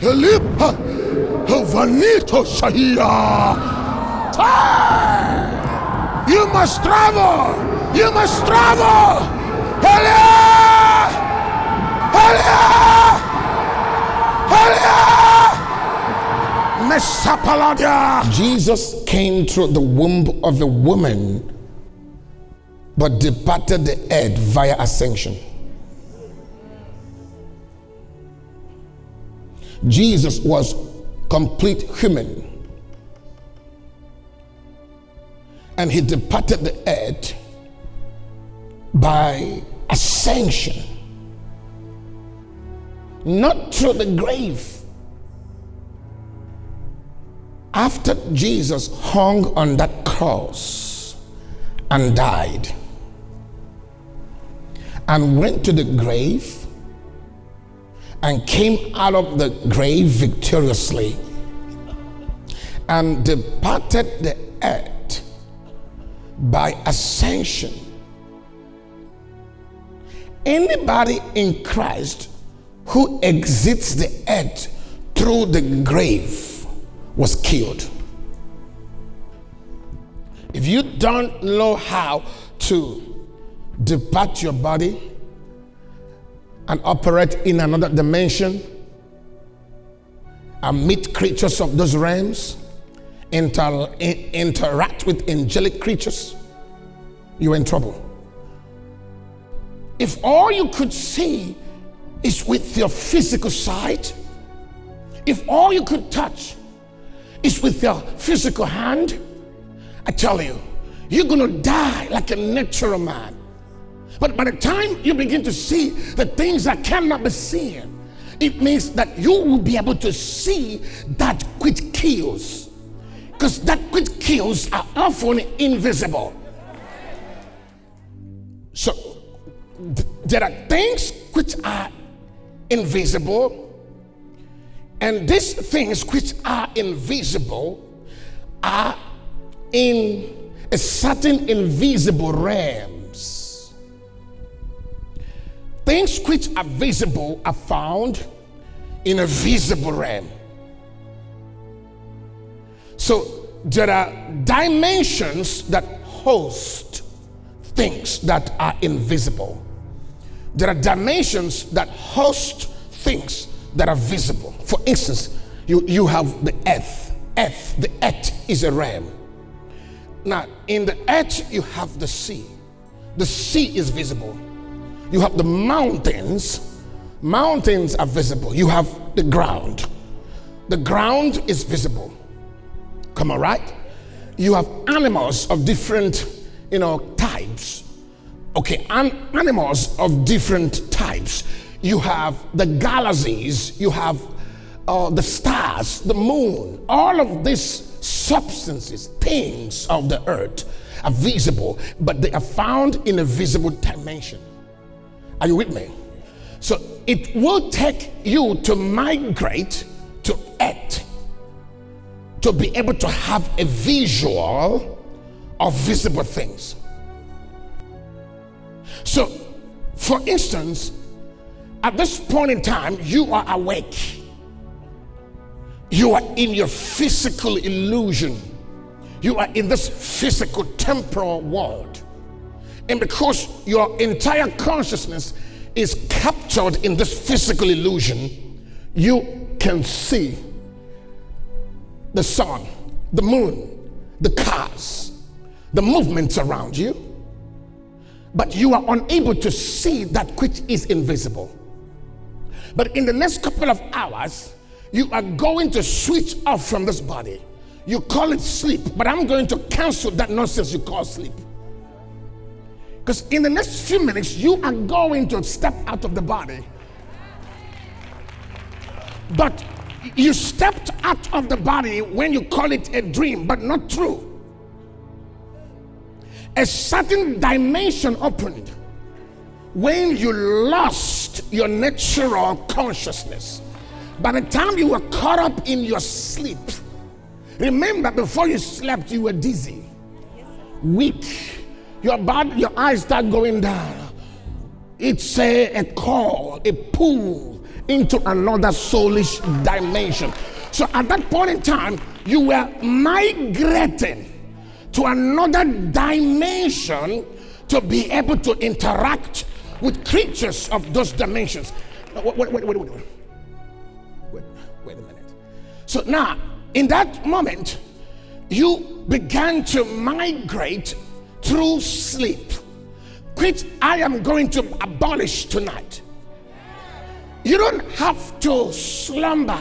Elipa Vanito Shahia. You must travel. You must travel. Jesus came through the womb of a woman, but departed the earth via ascension. Jesus was complete human, and he departed the earth by ascension, not through the grave. After Jesus hung on that cross and died and went to the grave and came out of the grave victoriously and departed the earth by ascension, anybody in Christ who exits the earth through the grave was killed. If you don't know how to depart your body and operate in another dimension and meet creatures of those realms, interact with angelic creatures, you're in trouble. If all you could see is with your physical sight, if all you could touch is with your physical hand, I tell you, you're gonna die like a natural man. But by the time you begin to see the things that cannot be seen, it means that you will be able to see that which kills. Because that which kills are often invisible. So there are things which are invisible, and these things which are invisible are in a certain invisible realms. Things which are visible are found in a visible realm. So there are dimensions that host things that are invisible. There are dimensions that host things that are visible. For instance, you have the earth. The earth is a realm. Now, in the earth, you have the sea. The sea is visible. You have the mountains. Mountains are visible. You have the ground. The ground is visible. Come on, right? You have animals of different, types. Okay, animals of different types. You have the galaxies, you have the stars, the moon. All of these substances, things of the earth are visible, but they are found in a visible dimension. Are you with me? So it will take you to migrate to earth to be able to have a visual of visible things. So, for instance, at this point in time, you are awake. You are in your physical illusion. You are in this physical temporal world. And because your entire consciousness is captured in this physical illusion, you can see the sun, the moon, the cars, the movements around you, but you are unable to see that which is invisible. But in the next couple of hours, you are going to switch off from this body. You call it sleep, but I'm going to cancel that nonsense you call sleep. Because in the next few minutes, you are going to step out of the body. But you stepped out of the body when you call it a dream, but not true. A certain dimension opened when you lost your natural consciousnness. By the time you were caught up in your sleep, remember before you slept you were dizzy, weak, your eyes start going down. It's a call, a pull, into another soulish dimension. So at that point in time, you were migrating to another dimension to be able to interact with creatures of those dimensions. Wait a minute. So now, in that moment, you began to migrate through sleep, which I am going to abolish tonight. You don't have to slumber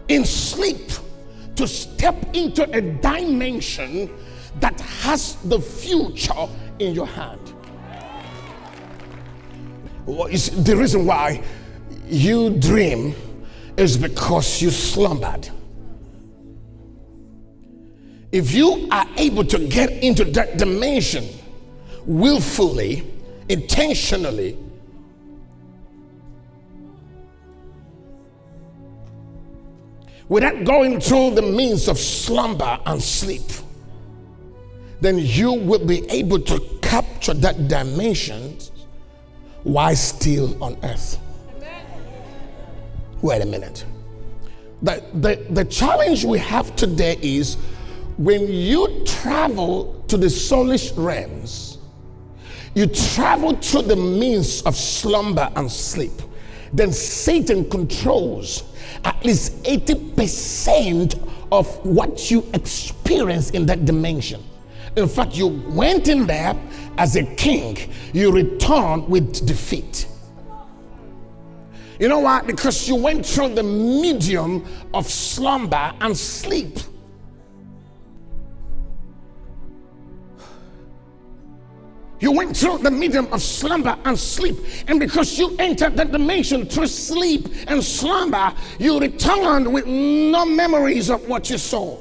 in sleep to step into a dimension that has the future in your hand. The reason why you dream is because you slumbered. If you are able to get into that dimension willfully, intentionally, without going through the means of slumber and sleep, then you will be able to capture that dimension while still on earth. Wait a minute. The challenge we have today is when you travel to the soulish realms, you travel through the means of slumber and sleep, then Satan controls at least 80% of what you experience in that dimension. In fact, you went in there as a king, you return with defeat. You know why? Because you went through the medium of slumber and sleep. You went through the medium of slumber and sleep. And because you entered that dimension through sleep and slumber, you returned with no memories of what you saw.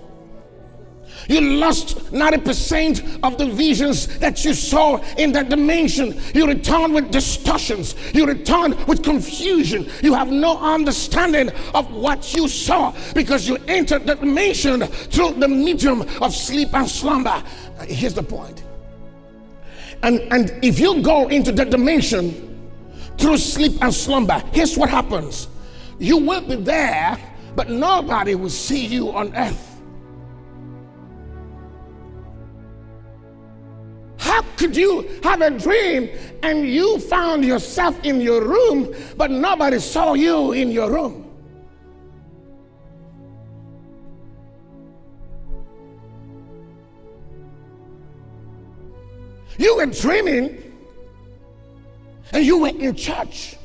You lost 90% of the visions that you saw in that dimension. You returned with distortions. You returned with confusion. You have no understanding of what you saw because you entered that dimension through the medium of sleep and slumber. Here's the point. And if you go into that dimension through sleep and slumber, here's what happens. You will be there, but nobody will see you on earth. How could you have a dream and you found yourself in your room, but nobody saw you in your room? You were dreaming and you were in church.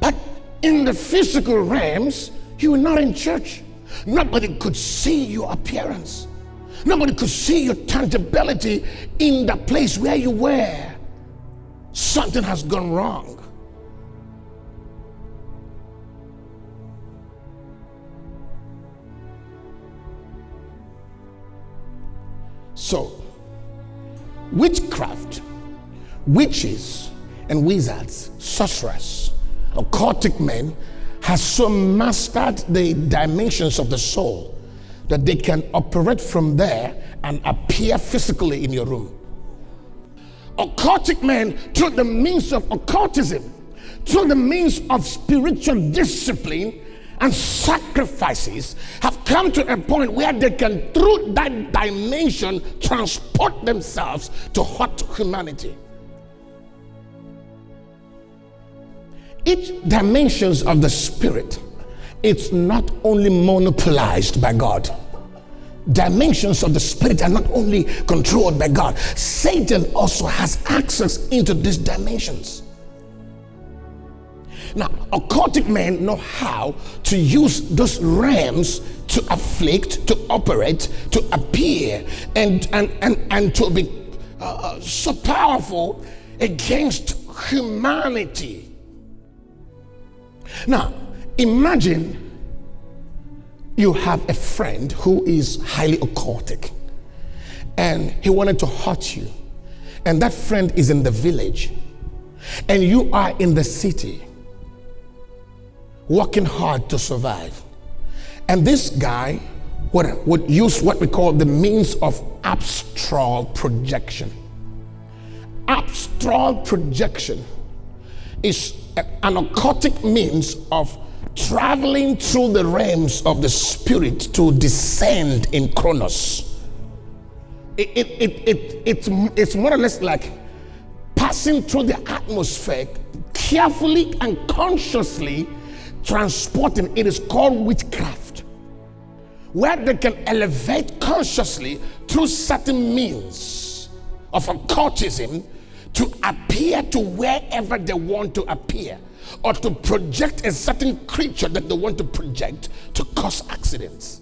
But in the physical realms, you were not in church. Nobody could see your appearance. Nobody could see your tangibility in the place where you were. Something has gone wrong. So, witchcraft, witches and wizards, sorcerers, occultic men has so mastered the dimensions of the soul that they can operate from there and appear physically in your room. Occultic men, through the means of occultism, through the means of spiritual discipline and sacrifices, have come to a point where they can, through that dimension, transport themselves to hurt humanity. Each dimensions of the spirit, it's not only monopolized by God. Dimensions of the spirit are not only controlled by God. Satan also has access into these dimensions. Now, occultic men know how to use those realms to afflict, to operate, to appear, and to be so powerful against humanity. Now, imagine you have a friend who is highly occultic and he wanted to hurt you, and that friend is in the village and you are in the city working hard to survive, and this guy would use what we call the means of astral projection. Astral projection is an occultic means of traveling through the realms of the spirit to descend in Chronos. It's more or less like passing through the atmosphere, carefully and consciously transporting. It is called witchcraft, where they can elevate consciously through certain means of occultism to appear to wherever they want to appear, or to project a certain creature that they want to project to cause accidents.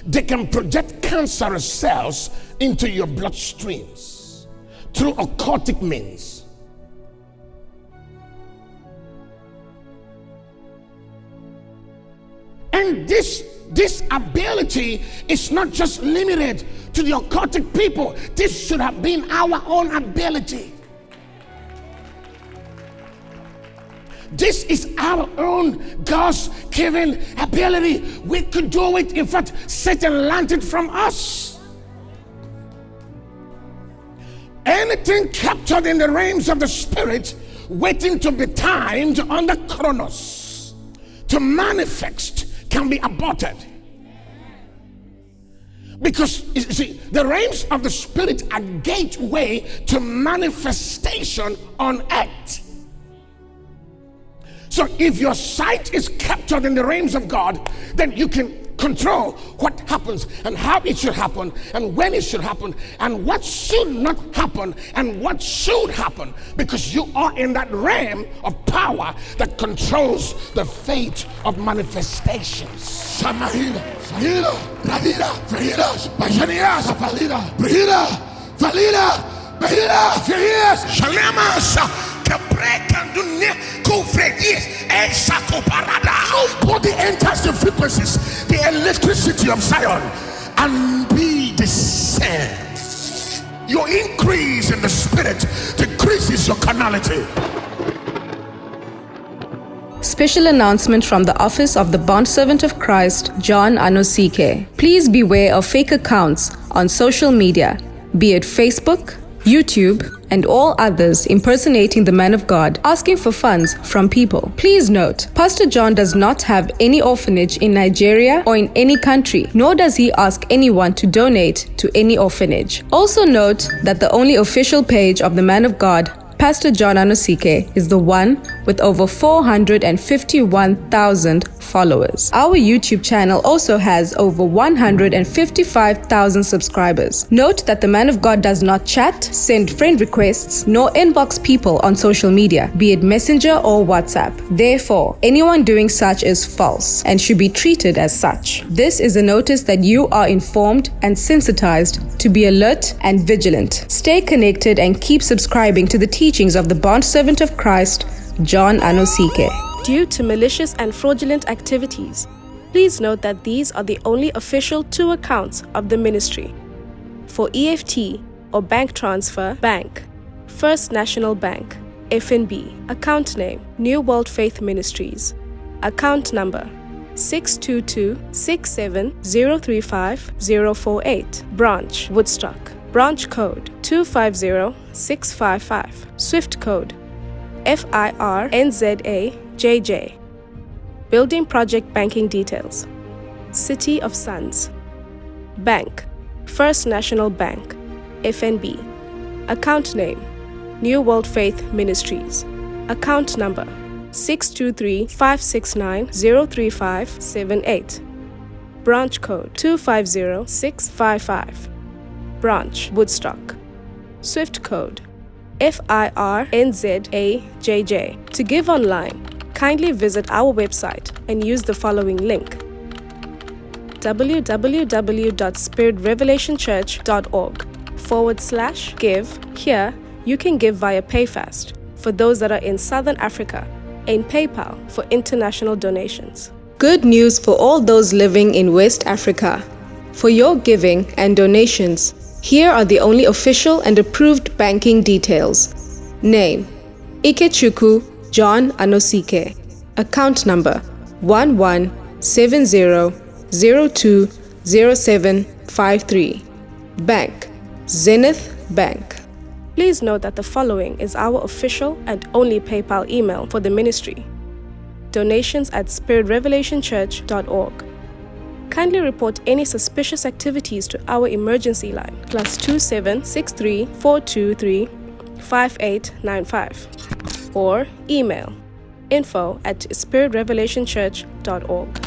They can project cancerous cells into your bloodstreams through occultic means. And this ability is not just limited to the occultic people. This should have been our own ability. This is our own God's given ability. We could do it. In fact, Satan learned it from us. Anything captured in the realms of the spirit, waiting to be timed under Chronos to manifest, can be aborted. Because you see, the realms of the spirit are gateway to manifestation on earth. So if your sight is captured in the realms of God, then you can control what happens and how it should happen and when it should happen and what should not happen and what should happen, because you are in that realm of power that controls the fate of manifestations. Nobody enters the frequencies, the electricity of Zion, and be the same. Your increase in the spirit decreases your carnality. Special announcement from the Office of the Bondservant of Christ, John Anosike. Please beware of fake accounts on social media, be it Facebook, YouTube, and all others impersonating the man of God, asking for funds from people. Please note, Pastor John does not have any orphanage in Nigeria or in any country, nor does he ask anyone to donate to any orphanage. Also note that the only official page of the man of God, Pastor John Anosike, is the one with over 451,000 followers. Our YouTube channel also has over 155,000 subscribers. Note that the man of God does not chat, send friend requests, nor inbox people on social media, be it Messenger or WhatsApp. Therefore, anyone doing such is false and should be treated as such. This is a notice that you are informed and sensitized to be alert and vigilant. Stay connected and keep subscribing to the teachings of the Bondservant of Christ, John Anosike. Due to malicious and fraudulent activities, please note that these are the only official 2 accounts of the ministry. For EFT or bank transfer, bank, First National Bank, FNB, account name, New World Faith Ministries, account number 622-67035048, branch, Woodstock, branch code 250655, Swift code FIRNZAJJ. Building project banking details. City of Sons. Bank, First National Bank, FNB. Account name, New World Faith Ministries. Account number 623-569-03578. Branch code 250655. Branch, Woodstock. Swift code FIRNZAJJ. To give online, kindly visit our website and use the following link: www.spiritrevelationchurch.org/give. Here, you can give via PayFast for those that are in Southern Africa, and PayPal for international donations. Good news for all those living in West Africa. For your giving and donations, here are the only official and approved banking details. Name: Ikechukwu John Anosike. Account number 1170020753. Bank: Zenith Bank. Please note that the following is our official and only PayPal email for the ministry: donations@spiritrevelationchurch.org. Kindly report any suspicious activities to our emergency line, +27 63 423 5895, or email info@spiritrevelationchurch.org.